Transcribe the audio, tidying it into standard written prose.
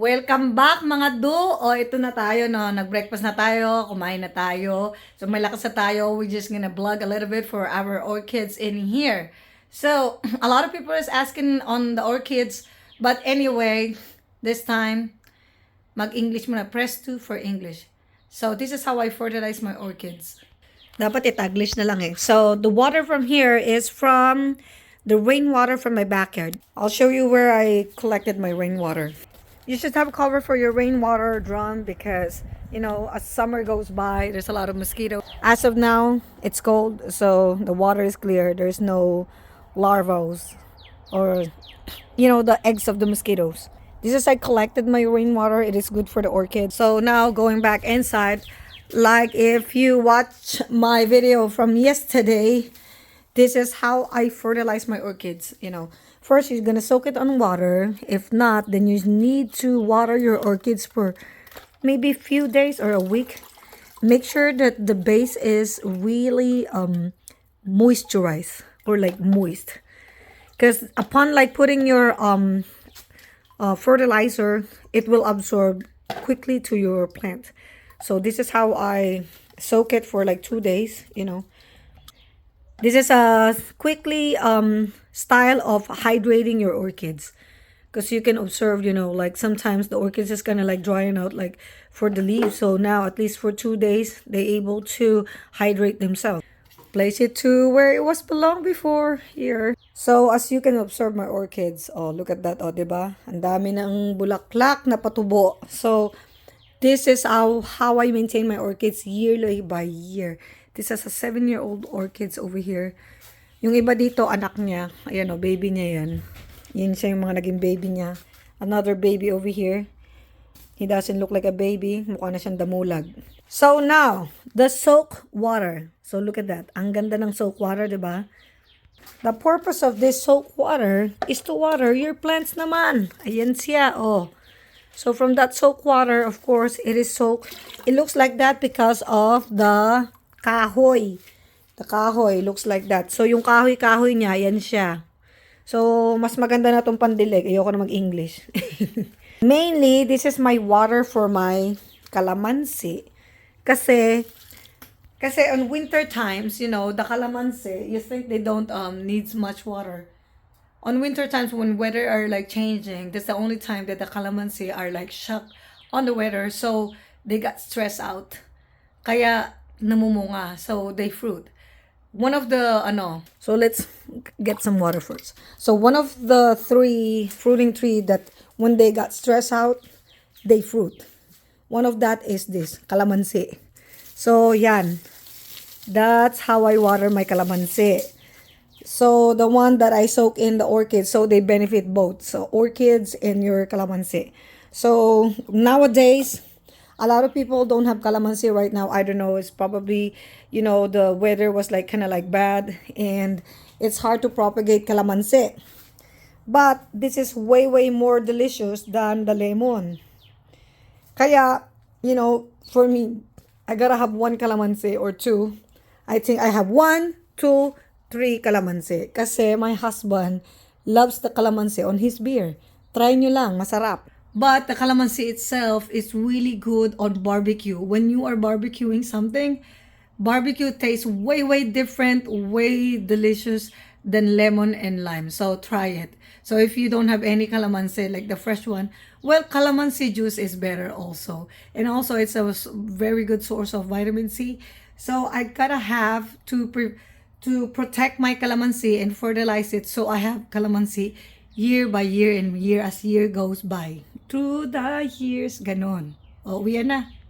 Welcome back mga do! O ito na tayo, no? Nag-breakfast na tayo, kumain na tayo. So may lakas na tayo. We're just gonna vlog a little bit for our orchids in here. So, a lot of people is asking on the orchids. But anyway, this time, mag-English muna. Press 2 for English. So, this is how I fertilize my orchids. Dapat itaglish na lang eh. So, the water from here is from the rainwater from my backyard. I'll show you where I collected my rainwater. You should have cover for your rainwater drum because, you know, as summer goes by, there's a lot of mosquitoes. As of now, it's cold, so the water is clear. There's no larvae or, you know, the eggs of the mosquitoes. This is I collected my rainwater. It is good for the orchids. So now going back inside, like if you watch my video from yesterday, this is how I fertilize my orchids, you know. First, you're gonna soak it on water. If not, then you need to water your orchids for maybe a few days or a week. Make sure that the base is really moisturized or like moist. Because upon like putting your fertilizer, it will absorb quickly to your plant. So this is how I soak it for like 2 days, you know. This is a quickly style of hydrating your orchids. Because you can observe, you know, like sometimes the orchids is kind of like drying out like for the leaves. So now at least for 2 days, they're able to hydrate themselves. Place it to where it was belong before, here. So as you can observe my orchids, oh look at that, oh diba? Ang dami ng bulaklak na patubo. So this is how I maintain my orchids yearly by year. This is a 7-year-old orchids over here. Yung iba dito, anak niya. Ayan o, baby niya yan. Yan siya yung mga naging baby niya. Another baby over here. He doesn't look like a baby. Mukha na siyang damulag. So now, the soak water. So look at that. Ang ganda ng soak water, diba? The purpose of this soak water is to water your plants naman. Ayan siya, oh. So from that soak water, of course, it is soaked. It looks like that because of the kahoy. The kahoy looks like that. So, yung kahoy-kahoy niya, yan siya. So, mas maganda na itong pandilig. Ayoko na mag-English. Mainly, this is my water for my kalamansi. Kasi on winter times, you know, the kalamansi, you think they don't needs much water. On winter times, when weather are like changing, that's the only time that the kalamansi are like shocked on the weather. So, they got stressed out. Kaya, namumunga. So, they fruit. One of the, so let's get some water first. So, one of the 3 fruiting tree that when they got stressed out, they fruit. One of that is this, kalamansi. So, yan. That's how I water my kalamansi. So, the one that I soak in the orchids, so they benefit both. So, orchids and your kalamansi. So, nowadays, a lot of people don't have calamansi right now. I don't know. It's probably, you know, the weather was like kind of like bad. And it's hard to propagate calamansi. But this is way, way more delicious than the lemon. Kaya, you know, for me, I gotta have 1 calamansi or 2. I think I have 1, 2, 3 calamansi. Kasi my husband loves the calamansi on his beer. Try nyo lang. Masarap. But the calamansi itself is really good on barbecue. When you are barbecuing something, barbecue tastes way, way different, way delicious than lemon and lime. So try it. So if you don't have any calamansi, like the fresh one, well, calamansi juice is better also. And also it's a very good source of vitamin C. So I gotta have to protect my calamansi and fertilize it. So I have calamansi year by year and year as year goes by. Through the years, ganon. O, uwi na.